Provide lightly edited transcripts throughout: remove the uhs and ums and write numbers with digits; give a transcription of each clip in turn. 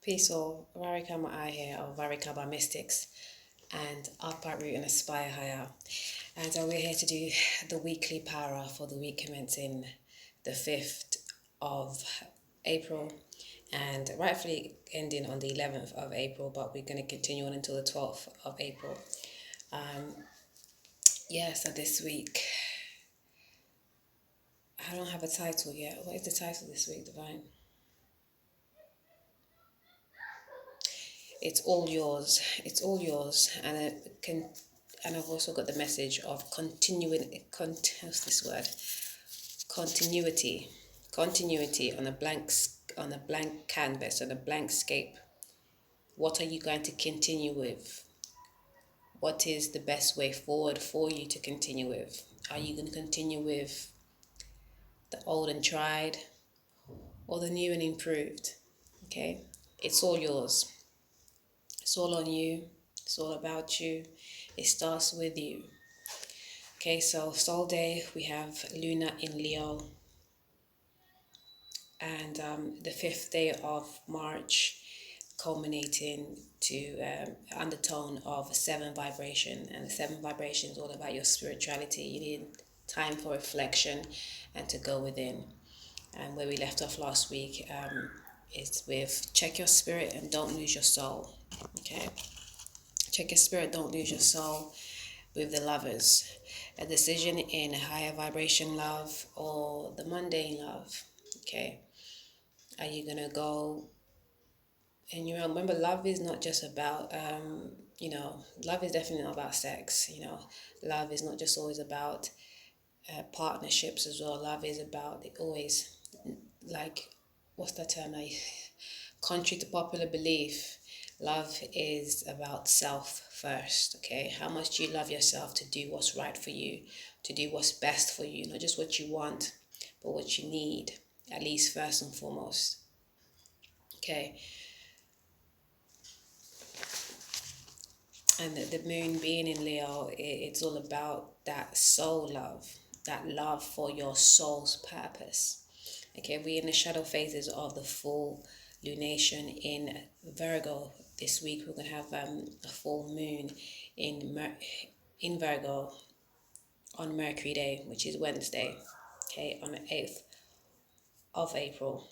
Peace all, Varikama I here, or Varikaba Mystics, and uproot and aspire higher. And we're here to do the weekly PowRa for the week commencing the 5th of April, and rightfully ending on the 11th of April, but we're going to continue on until the 12th of April. So this week, I don't have a title yet. What is the title this week, Divine? It's all yours. It's all yours, and it can. And I've also got the message of continuing. What's this word? Continuity. Continuity on a blank canvas, on a blank scape. What are you going to continue with? What is the best way forward for you to continue with? Are you going to continue with the old and tried, or the new and improved? Okay, it's all yours. It's all on you. It's all about you. It starts with you. Okay, so Sol Day, we have Luna in Leo, and the 5th day of March, culminating to undertone of 7 vibration. And the 7 vibration is all about your spirituality. You need time for reflection and to go within. And where we left off last week is with check your spirit and don't lose your soul. Okay, check your spirit, don't lose your soul. With the lovers, a decision in higher vibration love or the mundane love. Okay, are you gonna go? And you remember, love is not just about love is definitely not about sex. Love is not just always about partnerships as well. Love is about always, like, what's that term? Contrary to popular belief, love is about self first, okay? How much do you love yourself to do what's right for you, to do what's best for you, not just what you want, but what you need, at least first and foremost, okay? And the moon being in Leo, it's all about that soul love, that love for your soul's purpose. Okay, we're in the shadow phases of the full lunation in Virgo. This week we're going to have a full moon in Virgo on Mercury Day, which is Wednesday, okay, on the 8th of April.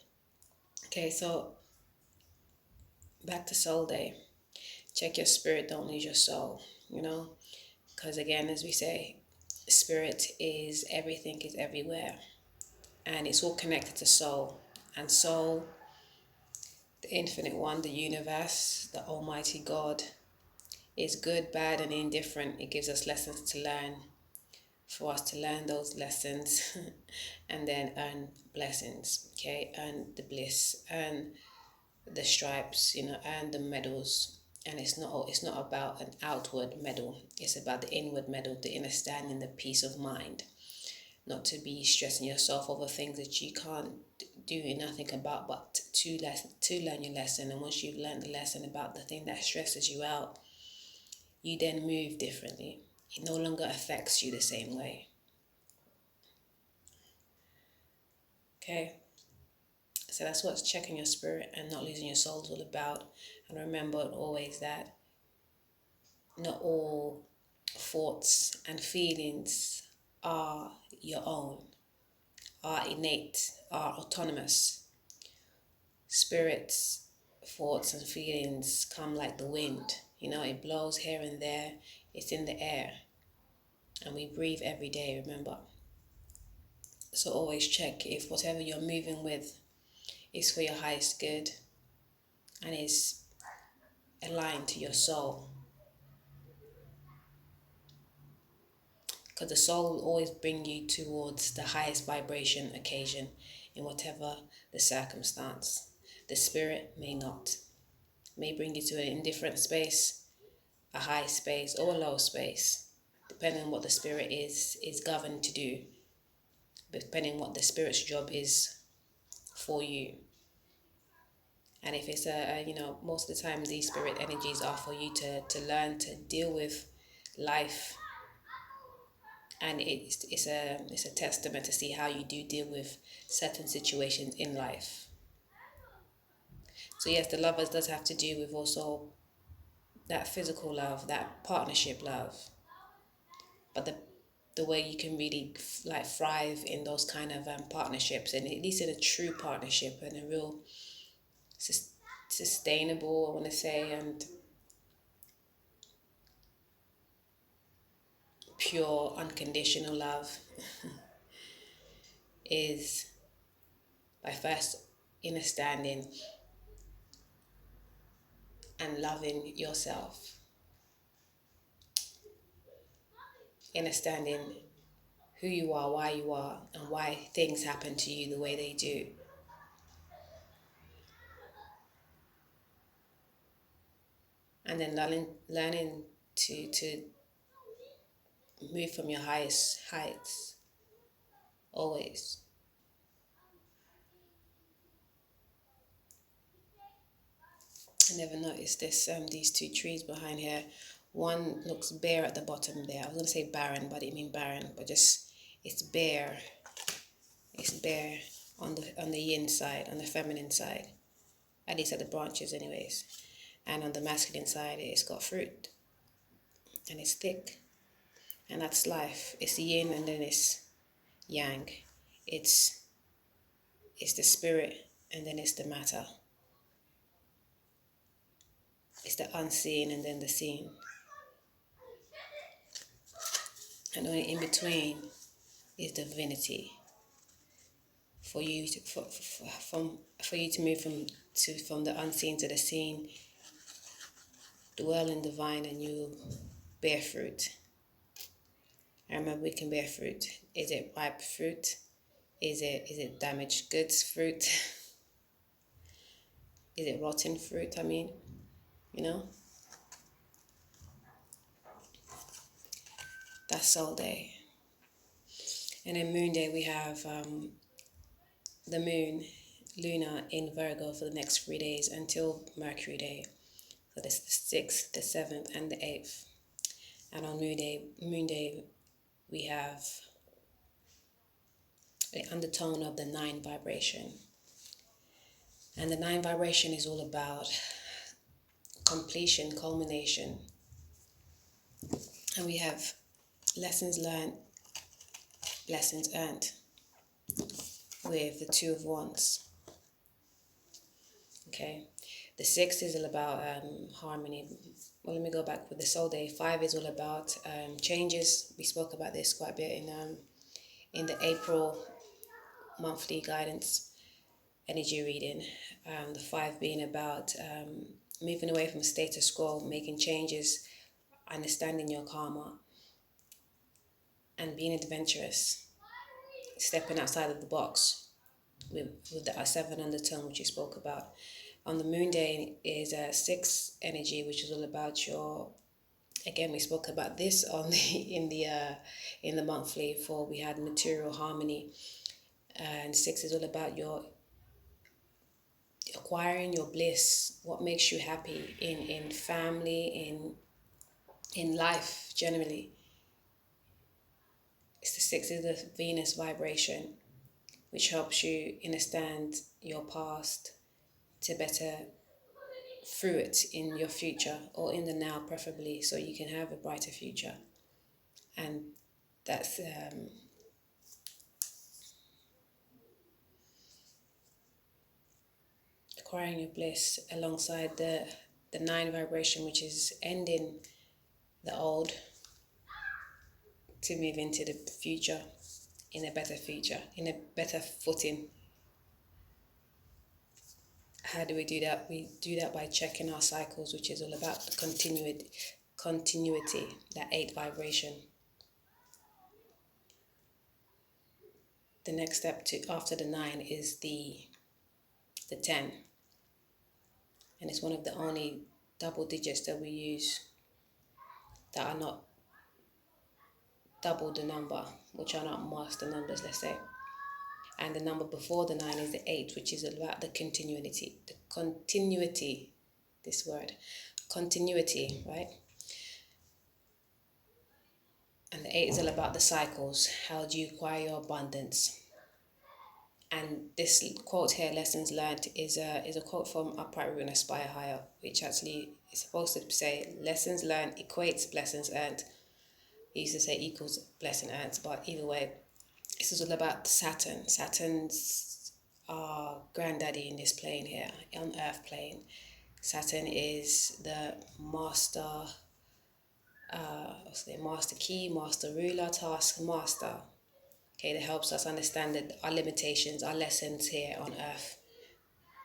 Okay, so back to Soul Day. Check your spirit, don't lose your soul, because again, as we say, spirit is everything, is everywhere, and it's all connected to soul. And soul, the infinite one, the universe, the almighty God, is good, bad, and indifferent. It gives us lessons to learn, for us to learn those lessons and then earn blessings, okay? Earn the bliss, earn the stripes, earn the medals. And it's not about an outward medal. It's about the inward medal, the inner standing, the peace of mind. Not to be stressing yourself over things that you can't do nothing about, but to learn your lesson. And once you've learned the lesson about the thing that stresses you out, you then move differently. It no longer affects you the same way. Okay? So that's what checking your spirit and not losing your soul is all about. And remember always that not all thoughts and feelings are your own, are innate, are autonomous. Spirits, thoughts and feelings come like the wind. It blows here and there. It's in the air. And we breathe every day, remember. So always check if whatever you're moving with is for your highest good and is aligned to your soul. Because the soul will always bring you towards the highest vibration occasion in whatever the circumstance. The spirit may not. May bring you to an indifferent space, a high space, or a low space, depending on what the spirit is governed to do, depending on what the spirit's job is for you. And if it's most of the time these spirit energies are for you to learn to deal with life. And it's a testament to see how you do deal with certain situations in life. So yes, the lovers does have to do with also that physical love, that partnership love, but the way you can really like thrive in those kind of partnerships, and at least in a true partnership and a real sustainable, I want to say, and pure unconditional love is by first understanding and loving yourself, understanding who you are, why you are, and why things happen to you the way they do. And then learning to move from your highest heights always. I never noticed this. These two trees behind here. One looks bare at the bottom there. I was gonna say barren, but I didn't mean barren. But just it's bare. It's bare on the yin side, on the feminine side. At least at the branches, anyways. And on the masculine side, it's got fruit, and it's thick, and that's life. It's yin, and then it's yang. It's the spirit, and then it's the matter. It's the unseen, and then the seen. And only in between is divinity. For you to for you to move from the unseen to the seen, dwell in divine, and you bear fruit. I remember we can bear fruit. Is it ripe fruit? Is it damaged goods fruit? Is it rotten fruit? I mean, you know, that's Soul Day. And then Moon Day, we have the moon, Luna, in Virgo for the next 3 days until Mercury Day. So this is the 6th, the 7th, and the 8th. And on Moon Day, we have the undertone of the 9 vibration. And the 9 vibration is all about completion, culmination. And we have lessons learned, lessons earned with the 2 of Wands. Okay. The 6 is all about harmony. Well, let me go back with the Soul Day. 5 is all about changes. We spoke about this quite a bit in the April monthly guidance energy reading. The 5 being about moving away from status quo, making changes, understanding your karma, and being adventurous, stepping outside of the box with the 7 undertone, which you spoke about. On the Moon Day is a 6 energy, which is all about your. Again, we spoke about this on in the monthly. For we had material harmony, and 6 is all about your acquiring your bliss. What makes you happy in family, in life generally. It's the 6 is the Venus vibration, which helps you understand your past to better through it in your future, or in the now preferably, so you can have a brighter future. And that's acquiring your bliss alongside the 9 vibration, which is ending the old to move into the future in a better future, in a better footing. How do we do that? We do that by checking our cycles, which is all about the continuity, that 8 vibration. The next step to after the 9 is the 10. And it's one of the only double digits that we use that are not double the number, which are not master numbers, let's say. And the number before the 9 is the 8, which is about the continuity, this word, continuity, right? And the 8 is all about the cycles. How do you acquire your abundance? And this quote here, lessons learned, is a quote from Upright and Aspire Higher, which actually is supposed to say lessons learned equates blessings earned. It used to say equals blessing earned, but either way, this is all about Saturn. Saturn's our granddaddy in this plane here, on Earth plane. Saturn is the master, master key, master ruler, task master. Okay, that helps us understand that our limitations, our lessons here on Earth,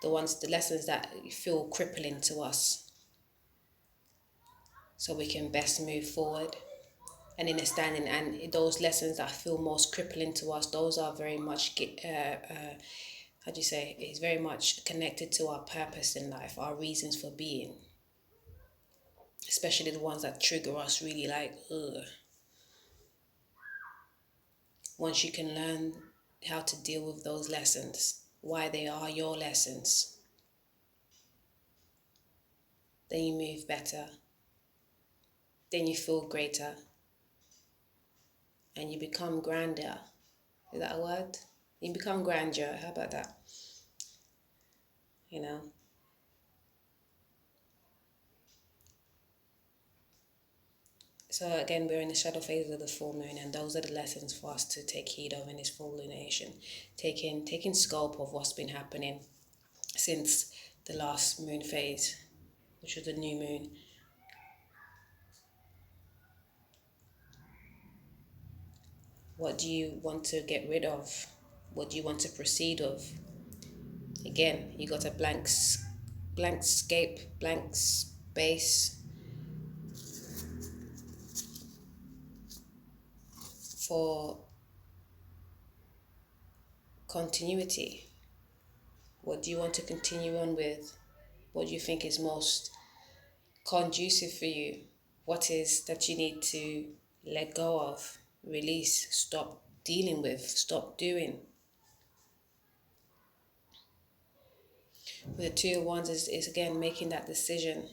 the lessons that feel crippling to us, so we can best move forward. And understanding, and those lessons that feel most crippling to us, those are very much how do you say, is very much connected to our purpose in life, our reasons for being, especially the ones that trigger us really, like, ugh. Once you can learn how to deal with those lessons, why they are your lessons, then you move better, then you feel greater, and you become grander. Is that a word? You become grandeur. How about that? You know? So again, we're in the shadow phase of the full moon, and those are the lessons for us to take heed of in this full lunation. Taking scope of what's been happening since the last moon phase, which was the new moon. What do you want to get rid of? What do you want to proceed of? Again, you got a blank scape, blank space for continuity. What do you want to continue on with? What do you think is most conducive for you? What is that you need to let go of, release, stop dealing with, stop doing? With the Two of Wands is again making that decision.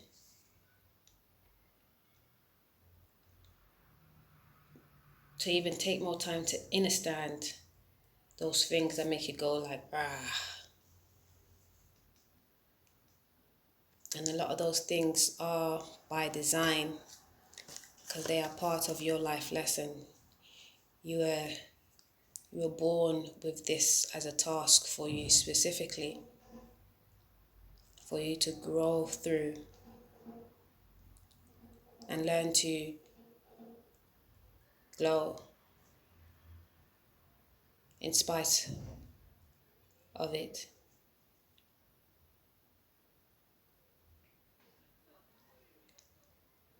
To even take more time to understand those things that make you go like, ah. And a lot of those things are by design, because they are part of your life lesson. You were born with this as a task for you specifically, for you to grow through and learn to glow in spite of it.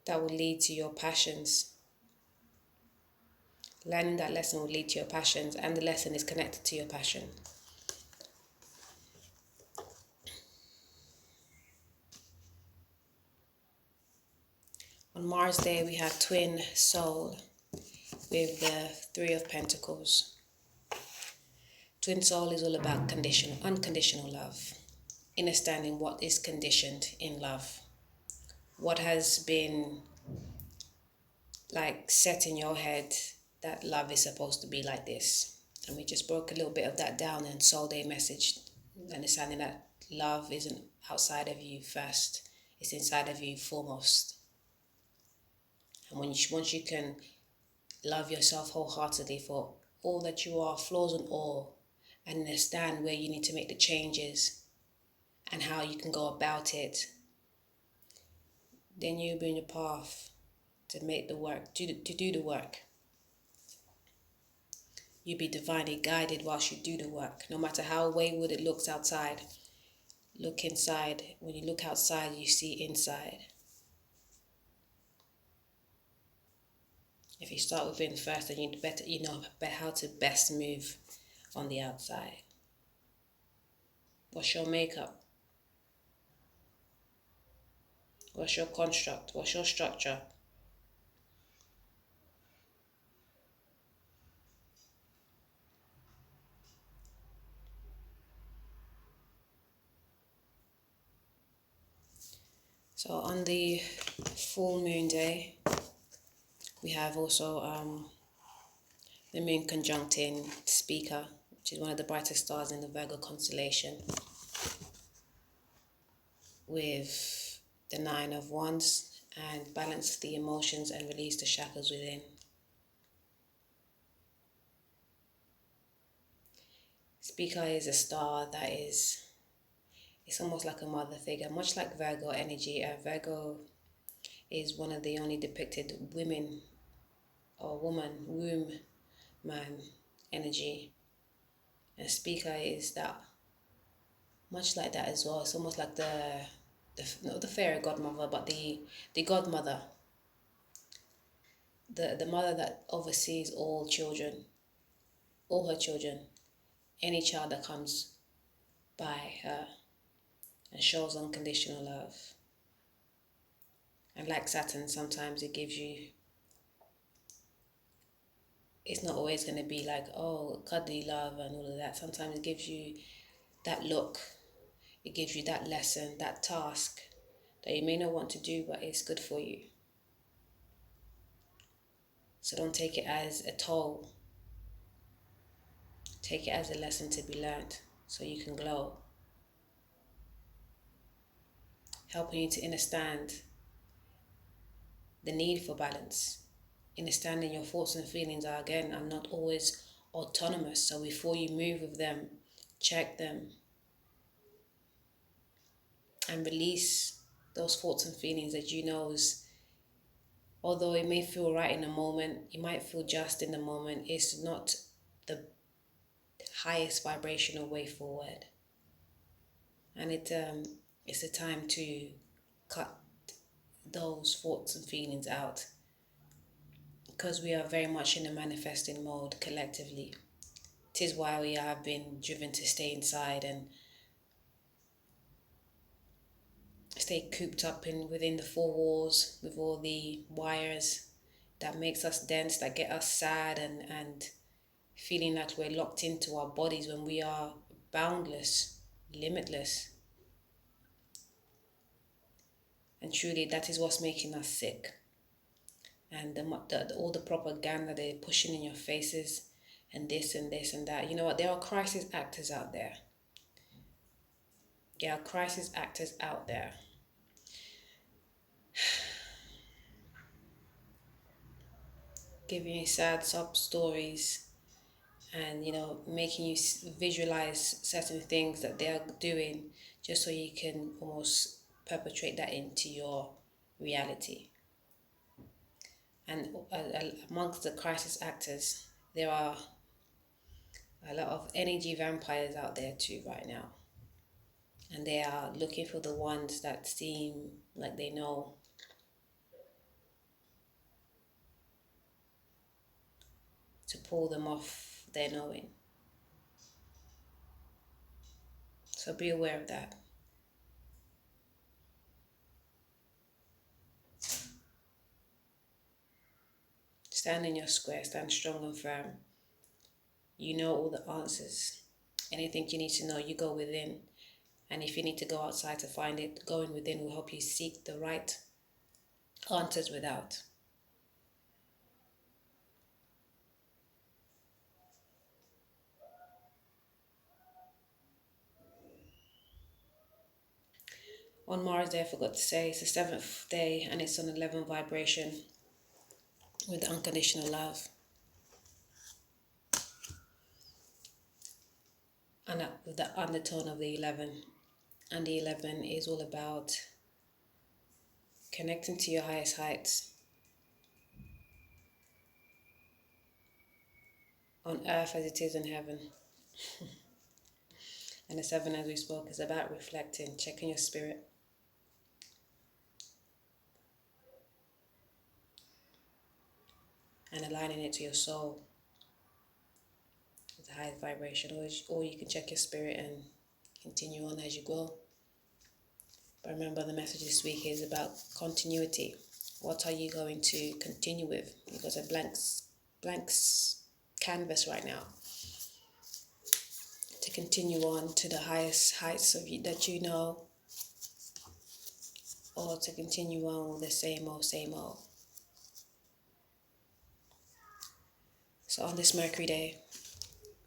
That will lead to your passions. Learning that lesson will lead to your passions, and the lesson is connected to your passion. On Mars Day, we have twin soul with the Three of Pentacles. Twin soul is all about unconditional love. Understanding what is conditioned in love. What has been like set in your head that love is supposed to be like this. And we just broke a little bit of that down in Soul Day message. Understanding that love isn't outside of you first. It's inside of you foremost. And once you can love yourself wholeheartedly for all that you are, flaws and all, and understand where you need to make the changes and how you can go about it, then you'll be on your path to make the work, to do the work. You'll be divinely guided whilst you do the work, no matter how wayward it looks outside. Look inside. When you look outside, you see inside. If you start within first, then you know how to best move on the outside. What's your makeup? What's your construct? What's your structure? So on the full moon day, we have also the moon conjuncting Speaker, which is one of the brightest stars in the Virgo constellation, with the 9 of Wands, and balance the emotions and release the shackles within. Speaker is a star that is, it's almost like a mother figure, much like Virgo energy. Virgo is one of the only depicted women or woman, womb, man energy. And Speaker is that, much like that as well. It's almost like not the fairy godmother, but the godmother, the mother that oversees all children, all her children, any child that comes by her, and shows unconditional love. And like Saturn, sometimes it gives you, it's not always going to be like, oh, cuddly love and all of that. Sometimes it gives you that look, it gives you that lesson, that task that you may not want to do, but it's good for you. So don't take it as a toll. Take it as a lesson to be learned so you can glow. Helping you to understand the need for balance. Understanding your thoughts and feelings are not always autonomous. So before you move with them, check them and release those thoughts and feelings that you know is, although it may feel right in the moment, it might feel just in the moment, it's not the highest vibrational way forward. And it's a time to cut those thoughts and feelings out, because we are very much in a manifesting mode collectively. It is why we have been driven to stay inside and stay cooped up within the four walls with all the wires that makes us dense, that get us sad and feeling like we're locked into our bodies when we are boundless, limitless. And truly that is what's making us sick. And all the propaganda they're pushing in your faces, and this and this and that. You know what? There are crisis actors out there. There are crisis actors out there. Giving you sad sob stories and, making you visualize certain things that they are doing just so you can almost perpetrate that into your reality. And amongst the crisis actors, there are a lot of energy vampires out there too right now. And they are looking for the ones that seem like they know. To pull them off their knowing. So be aware of that. Stand in your square, stand strong and firm. You know all the answers. Anything you need to know, you go within. And if you need to go outside to find it, going within will help you seek the right answers without. On Mars Day, I forgot to say, it's the 7th day and it's on 11 vibration with unconditional love. And with the undertone of the 11. And the 11 is all about connecting to your highest heights. On earth as it is in heaven. And the 7, as we spoke, is about reflecting, checking your spirit. And aligning it to your soul. With the highest vibration. Or you can check your spirit and continue on as you go. But remember, the message this week is about continuity. What are you going to continue with? You've got a blank canvas right now. To continue on to the highest heights of you that you know, or to continue on with the same old. So on this Mercury day,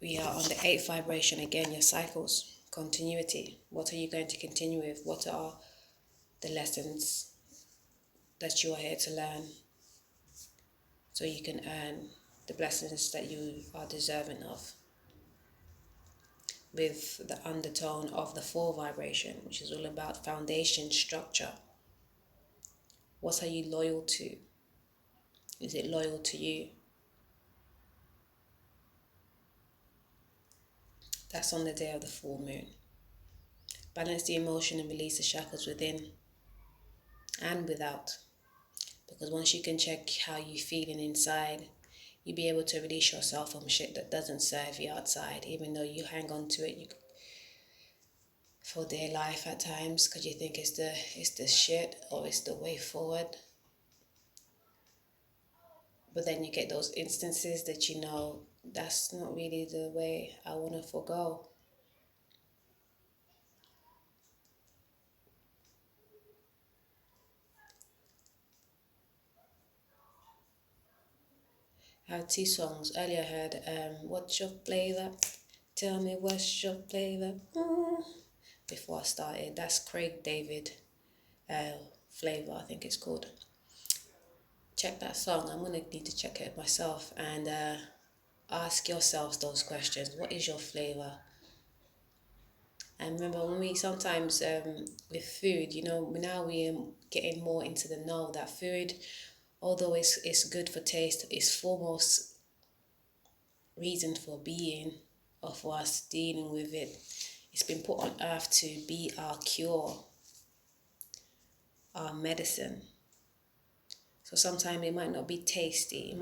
We are on the 8th vibration again, your cycles, continuity. What are you going to continue with? What are the lessons that you are here to learn so you can earn the blessings that you are deserving of? With the undertone of the 4 vibration, which is all about foundation structure. What are you loyal to? Is it loyal to you? That's on the day of the full moon. Balance the emotion and release the shackles within and without. Because once you can check how you're feeling inside, you'll be able to release yourself from shit that doesn't serve you outside, even though you hang on to it for dear life at times because you think it's the shit or it's the way forward. But then you get those instances that you know that's not really the way I want to forgo. I had 2 songs. Earlier I heard What's Your Flavor? Tell me what's your flavor? Before I started. That's Craig David Flavor, I think it's called. Check that song. I'm going to need to check it myself and ask yourselves those questions. What is your flavor? And remember, when we sometimes with food, now we're getting more into the know that food, although it's good for taste, is foremost reason for being or for us dealing with it. It's been put on earth to be our cure, our medicine. So sometimes it might not be tasty. It might